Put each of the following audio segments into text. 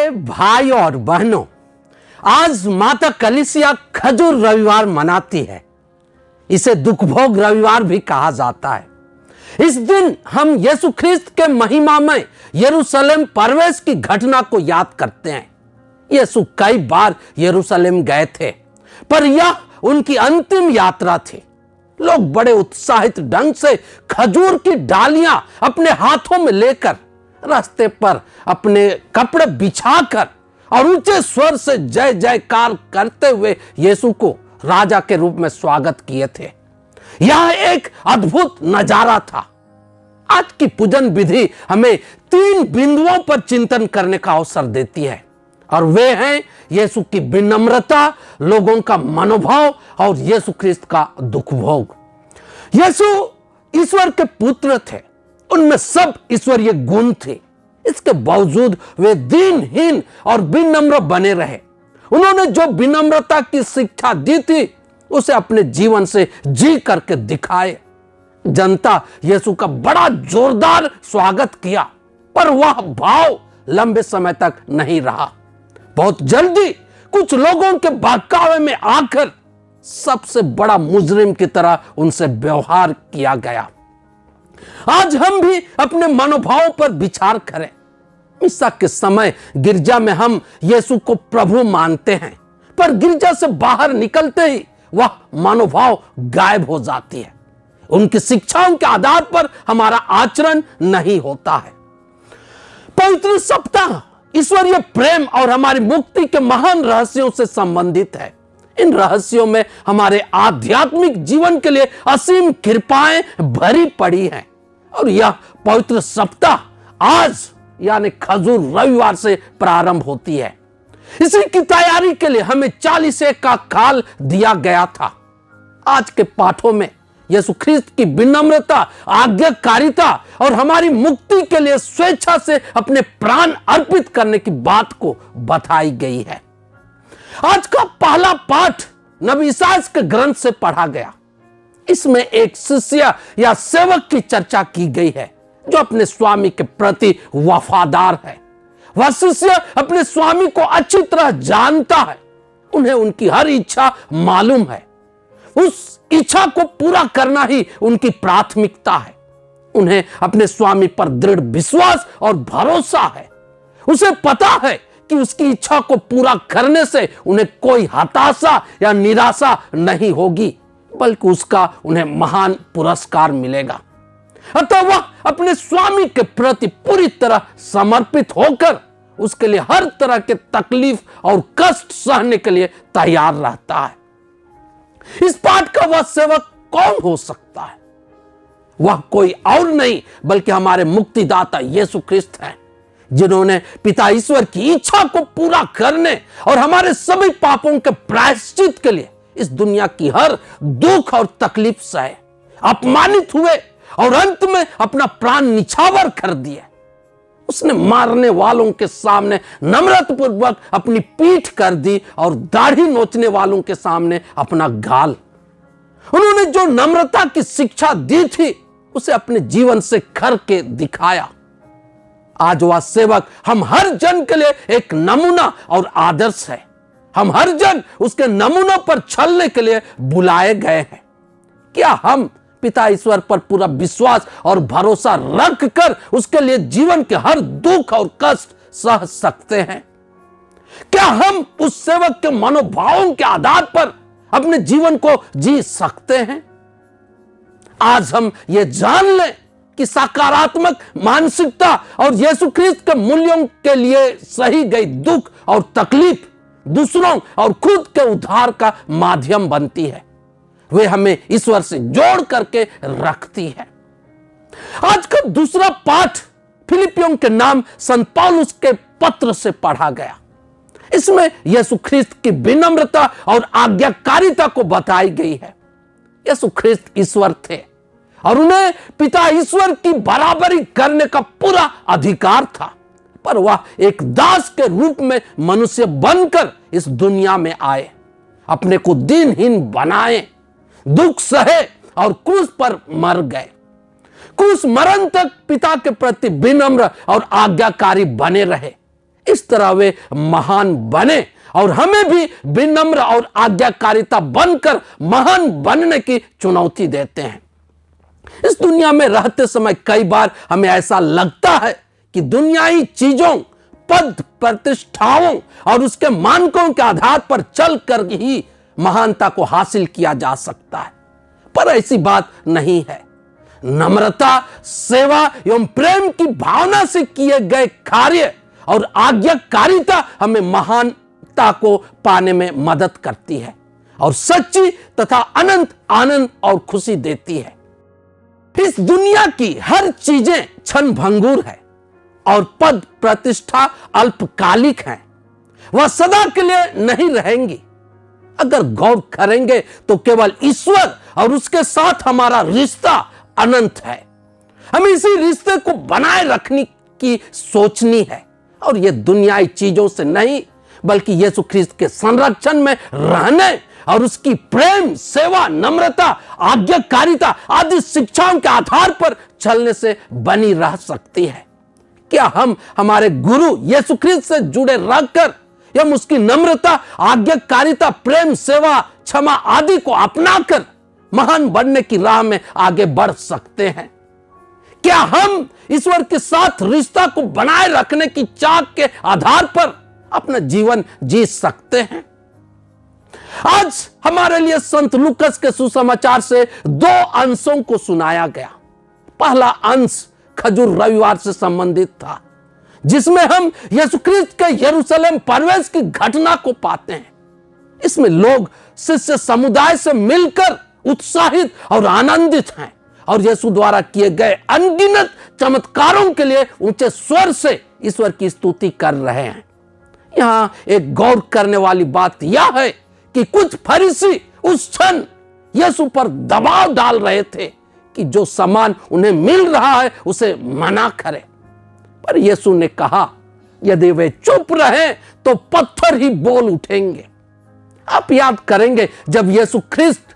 प्यारे भाई और बहनों, आज माता कलीसिया खजूर रविवार मनाती है। इसे दुखभोग रविवार भी कहा जाता है। इस दिन हम यीशु ख्रिस्त के महिमामय यरूशलेम प्रवेश की घटना को याद करते हैं। यीशु कई बार यरूशलेम गए थे, पर यह उनकी अंतिम यात्रा थी। लोग बड़े उत्साहित ढंग से खजूर की डालियां अपने हाथों में लेकर रास्ते पर अपने कपड़े बिछाकर और ऊंचे स्वर से जय जयकार करते हुए यीशु को राजा के रूप में स्वागत किए थे। यह एक अद्भुत नजारा था। आज की पूजन विधि हमें 3 बिंदुओं पर चिंतन करने का अवसर देती है, और वे हैं यीशु की विनम्रता, लोगों का मनोभाव और यीशु ख्रिस्त का दुखभोग। यीशु ईश्वर के पुत्र थे, उनमें सब ईश्वरीय गुण थे। इसके बावजूद वे दीनहीन और विनम्र बने रहे। उन्होंने जो विनम्रता की शिक्षा दी थी उसे अपने जीवन से जी करके दिखाए। जनता यीशु का बड़ा जोरदार स्वागत किया, पर वह भाव लंबे समय तक नहीं रहा। बहुत जल्दी कुछ लोगों के बहकावे में आकर सबसे बड़ा मुजरिम की तरह उनसे व्यवहार किया गया। आज हम भी अपने मनोभाव पर विचार करें। मिसा के समय गिरजा में हम यीशु को प्रभु मानते हैं, पर गिरजा से बाहर निकलते ही वह मनोभाव गायब हो जाती है। उनकी शिक्षाओं के आधार पर हमारा आचरण नहीं होता है। पवित्र सप्ताह ईश्वरीय प्रेम और हमारी मुक्ति के महान रहस्यों से संबंधित है। इन रहस्यों में हमारे आध्यात्मिक जीवन के लिए असीम कृपाएं भरी पड़ी हैं, और यह पवित्र सप्ताह आज यानी खजूर रविवार से प्रारंभ होती है। इसी की तैयारी के लिए हमें 40 का काल दिया गया था। आज के पाठों में यीशु ख्रिस्त की विनम्रता, आज्ञाकारिता और हमारी मुक्ति के लिए स्वेच्छा से अपने प्राण अर्पित करने की बात को बताई गई है। आज का पहला पाठ नबी ईसाया के ग्रंथ से पढ़ा गया। इसमें एक शिष्य या सेवक की चर्चा की गई है जो अपने स्वामी के प्रति वफादार है। वह शिष्य अपने स्वामी को अच्छी तरह जानता है। उन्हें उनकी हर इच्छा मालूम है। उस इच्छा को पूरा करना ही उनकी प्राथमिकता है। उन्हें अपने स्वामी पर दृढ़ विश्वास और भरोसा है। उसे पता है कि उसकी इच्छा को पूरा करने से उन्हें कोई हताशा या निराशा नहीं होगी, बल्कि उसका उन्हें महान पुरस्कार मिलेगा। अतः वह अपने स्वामी के प्रति पूरी तरह समर्पित होकर उसके लिए हर तरह के तकलीफ और कष्ट सहने के लिए तैयार रहता है। इस पाठ का वह सेवक कौन हो सकता है? वह कोई और नहीं बल्कि हमारे मुक्तिदाता यीशु ख्रिस्त हैं, जिन्होंने पिता ईश्वर की इच्छा को पूरा करने और हमारे सभी पापों के प्रायश्चित के लिए इस दुनिया की हर दुख और तकलीफ सहे, अपमानित हुए और अंत में अपना प्राण निछावर कर दिए। उसने मारने वालों के सामने नम्रतापूर्वक अपनी पीठ कर दी और दाढ़ी नोचने वालों के सामने अपना गाल। उन्होंने जो नम्रता की शिक्षा दी थी उसे अपने जीवन से करके दिखाया। आज वह सेवक हम हर जन के लिए एक नमूना और आदर्श है। हम हर जन उसके नमूनों पर चलने के लिए बुलाए गए हैं। क्या हम पिता ईश्वर पर पूरा विश्वास और भरोसा रखकर उसके लिए जीवन के हर दुख और कष्ट सह सकते हैं? क्या हम उस सेवक के मनोभावों के आधार पर अपने जीवन को जी सकते हैं? आज हम ये जान लें कि सकारात्मक मानसिकता और यीशु ख्रिस्त के मूल्यों के लिए सही गई दुख और तकलीफ दूसरों और खुद के उद्धार का माध्यम बनती है। वे हमें ईश्वर से जोड़ करके रखती है। आज का दूसरा पाठ फिलिपियों के नाम संत पौलुस के पत्र से पढ़ा गया। इसमें यीशु ख्रिस्त की विनम्रता और आज्ञाकारिता को बताई गई है। यीशु ख्रिस्त ईश्वर थे और उन्हें पिता ईश्वर की बराबरी करने का पूरा अधिकार था, पर वह एक दास के रूप में मनुष्य बनकर इस दुनिया में आए, अपने को दीनहीन बनाए, दुख सहे और क्रूस पर मर गए। क्रूस मरण तक पिता के प्रति विनम्र और आज्ञाकारी बने रहे। इस तरह वे महान बने और हमें भी विनम्र और आज्ञाकारिता बनकर महान बनने की चुनौती देते हैं। इस दुनिया में रहते समय कई बार हमें ऐसा लगता है कि दुनियाई चीजों, पद प्रतिष्ठाओं और उसके मानकों के आधार पर चलकर ही महानता को हासिल किया जा सकता है, पर ऐसी बात नहीं है। नम्रता, सेवा एवं प्रेम की भावना से किए गए कार्य और आज्ञाकारिता हमें महानता को पाने में मदद करती है और सच्ची तथा अनंत आनंद और खुशी देती है। इस दुनिया की हर चीजें क्षण भंगुर है और पद प्रतिष्ठा अल्पकालिक है, वह सदा के लिए नहीं रहेंगी। अगर गौर करेंगे तो केवल ईश्वर और उसके साथ हमारा रिश्ता अनंत है। हमें इसी रिश्ते को बनाए रखने की सोचनी है और यह दुनियाई चीजों से नहीं बल्कि यीशु ख्रीस्त के संरक्षण में रहने और उसकी प्रेम, सेवा, नम्रता, आज्ञाकारिता आदि शिक्षाओं के आधार पर चलने से बनी रह सकती है। क्या हम हमारे गुरु यीशु ख्रीस्त से जुड़े रहकर हम उसकी नम्रता, आज्ञाकारिता, प्रेम, सेवा, क्षमा आदि को अपनाकर महान बनने की राह में आगे बढ़ सकते हैं? क्या हम ईश्वर के साथ रिश्ता को बनाए रखने की चाह के आधार पर अपना जीवन जी सकते हैं? आज हमारे लिए संत लूकस के सुसमाचार से 2 अंशों को सुनाया गया। पहला अंश खजूर रविवार से संबंधित था, जिसमें हम यीशु ख्रीस्त के यरूशलेम प्रवेश की घटना को पाते हैं। इसमें लोग शिष्य समुदाय से मिलकर उत्साहित और आनंदित हैं और यीशु द्वारा किए गए अनगिनत चमत्कारों के लिए ऊंचे स्वर से ईश्वर की स्तुति कर रहे हैं। यहां एक गौर करने वाली बात यह है कि कुछ फरीसी उस क्षण यीशु पर दबाव डाल रहे थे कि जो सामान उन्हें मिल रहा है उसे मना करे, पर यीशु ने कहा यदि वे चुप रहे तो पत्थर ही बोल उठेंगे। आप याद करेंगे जब यीशु ख्रीस्त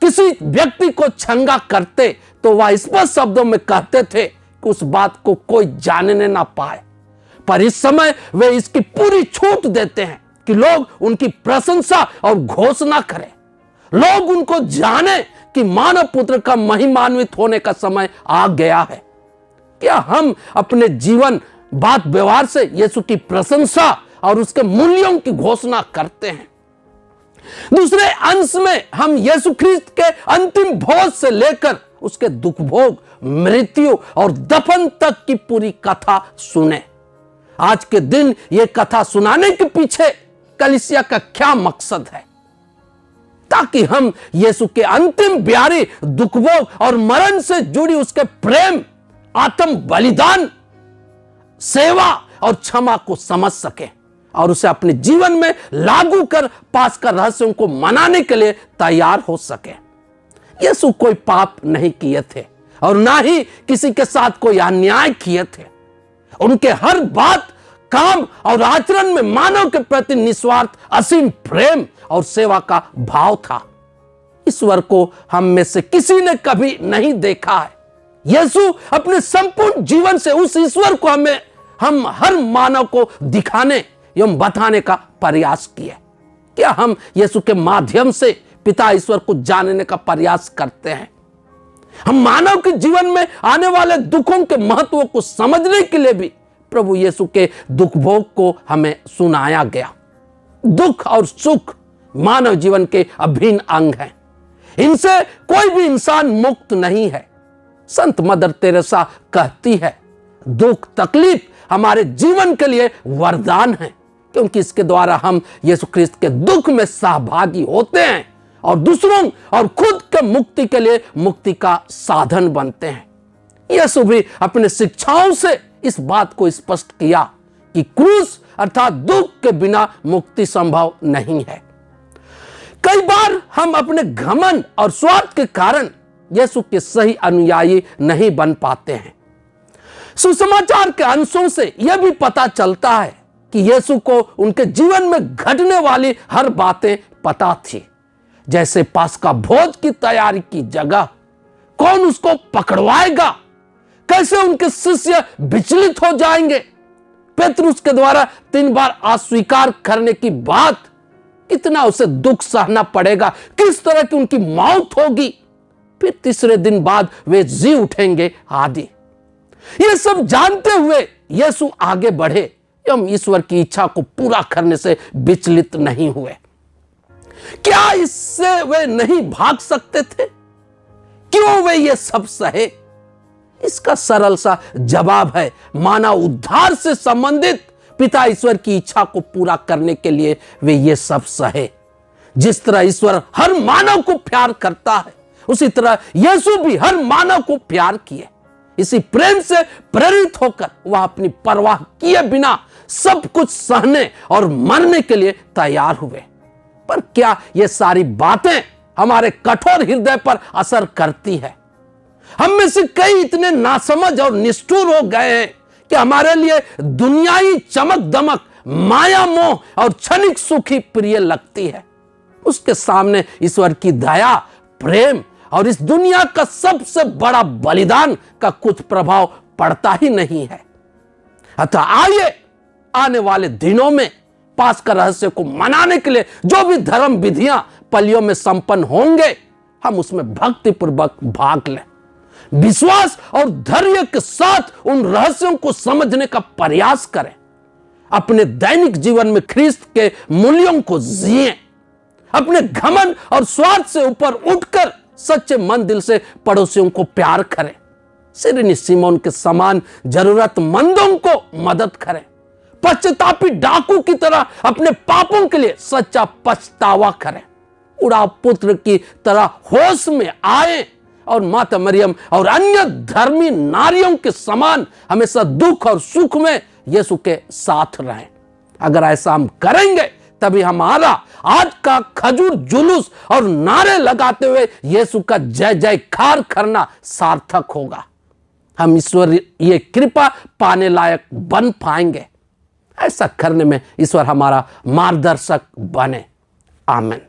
किसी व्यक्ति को छंगा करते तो वह स्पष्ट शब्दों में कहते थे कि उस बात को कोई जानने ना पाए, पर इस समय वे इसकी पूरी छूट देते हैं कि लोग उनकी प्रशंसा और घोषणा करें, लोग उनको जाने कि मानव पुत्र का महिमान्वित होने का समय आ गया है। क्या हम अपने जीवन, बात व्यवहार से यीशु की प्रशंसा और उसके मूल्यों की घोषणा करते हैं? दूसरे अंश में हम यीशु ख्रीस्त के अंतिम भोज से लेकर उसके दुख भोग, मृत्यु और दफन तक की पूरी कथा सुने। आज के दिन यह कथा सुनाने के पीछे कलीसिया का क्या मकसद है? ताकि हम यीशु के अंतिम प्यारी दुख भोग और मरण से जुड़ी उसके प्रेम, आत्म बलिदान, सेवा और क्षमा को समझ सके और उसे अपने जीवन में लागू कर पास का रहस्यों को मनाने के लिए तैयार हो सके। यीशु कोई पाप नहीं किए थे और ना ही किसी के साथ कोई अन्याय किए थे। उनके हर बात, काम और आचरण में मानव के प्रति निस्वार्थ असीम प्रेम और सेवा का भाव था। ईश्वर को हम में से किसी ने कभी नहीं देखा है। यीशु अपने संपूर्ण जीवन से उस ईश्वर को हम हर मानव को दिखाने एवं बताने का प्रयास किए। क्या हम यीशु के माध्यम से पिता ईश्वर को जानने का प्रयास करते हैं? हम मानव के जीवन में आने वाले दुखों के महत्व को समझने के लिए भी प्रभु यीशु के दुख भोग को हमें सुनाया गया। दुख और सुख मानव जीवन के अभिन्न अंग हैं, इनसे कोई भी इंसान मुक्त नहीं है। संत मदर तेरेसा कहती है, दुख तकलीफ हमारे जीवन के लिए वरदान है, क्योंकि इसके द्वारा हम यीशु ख्रीस्त के दुख में सहभागी होते हैं और दूसरों और खुद के मुक्ति के लिए मुक्ति का साधन बनते हैं। यीशु भी अपने शिक्षाओं से इस बात को स्पष्ट किया कि क्रूस अर्थात दुख के बिना मुक्ति संभव नहीं है। कई बार हम अपने घमंड और स्वार्थ के कारण यीशु के सही अनुयायी नहीं बन पाते हैं। सुसमाचार के अंशों से यह भी पता चलता है कि यीशु को उनके जीवन में घटने वाली हर बातें पता थी, जैसे पास्का भोज की तैयारी की जगह, कौन उसको पकड़वाएगा, कैसे उनके शिष्य विचलित हो जाएंगे, पेतरुस के द्वारा 3 बार अस्वीकार करने की बात, कितना उसे दुख सहना पड़ेगा, किस तरह की उनकी मौत होगी, फिर तीसरे दिन बाद वे जी उठेंगे आदि। ये सब जानते हुए यीशु आगे बढ़े एवं ईश्वर की इच्छा को पूरा करने से विचलित नहीं हुए। क्या इससे वे नहीं भाग सकते थे? क्यों वे ये सब सहे? इसका सरल सा जवाब है, मानव उद्धार से संबंधित पिता ईश्वर की इच्छा को पूरा करने के लिए वे ये सब सहे। जिस तरह ईश्वर हर मानव को प्यार करता है, उसी तरह यीशु भी हर मानव को प्यार किए। इसी प्रेम से प्रेरित होकर वह अपनी परवाह किए बिना सब कुछ सहने और मरने के लिए तैयार हुए। पर क्या ये सारी बातें हमारे कठोर हृदय पर असर करती है? हम में से कई इतने नासमझ और निष्ठुर हो गए हैं कि हमारे लिए दुनियाई चमक दमक, माया मोह और क्षणिक सुखी प्रिय लगती है। उसके सामने ईश्वर की दया, प्रेम और इस दुनिया का सबसे बड़ा बलिदान का कुछ प्रभाव पड़ता ही नहीं है। अतः आइए आने वाले दिनों में पास्का रहस्य को मनाने के लिए जो भी धर्म विधियां पलियों में संपन्न होंगे, हम उसमें भक्तिपूर्वक भाग लें। विश्वास और धैर्य के साथ उन रहस्यों को समझने का प्रयास करें। अपने दैनिक जीवन में ख्रिस्त के मूल्यों को जिएं। अपने घमंड और स्वार्थ से ऊपर उठकर सच्चे मन दिल से पड़ोसियों को प्यार करें। सिरनी सिमोन के समान जरूरतमंदों को मदद करें। पश्चातापी डाकू की तरह अपने पापों के लिए सच्चा पछतावा करें। उड़ाव पुत्र की तरह होश में आए और माता मरियम और अन्य धर्मी नारियों के समान हमेशा दुख और सुख में यीशु के साथ रहें। अगर ऐसा हम करेंगे तभी हमारा आज का खजूर जुलूस और नारे लगाते हुए यीशु का जय जयकार करना सार्थक होगा। हम ईश्वर ये कृपा पाने लायक बन पाएंगे। ऐसा करने में ईश्वर हमारा मार्गदर्शक बने। आमीन।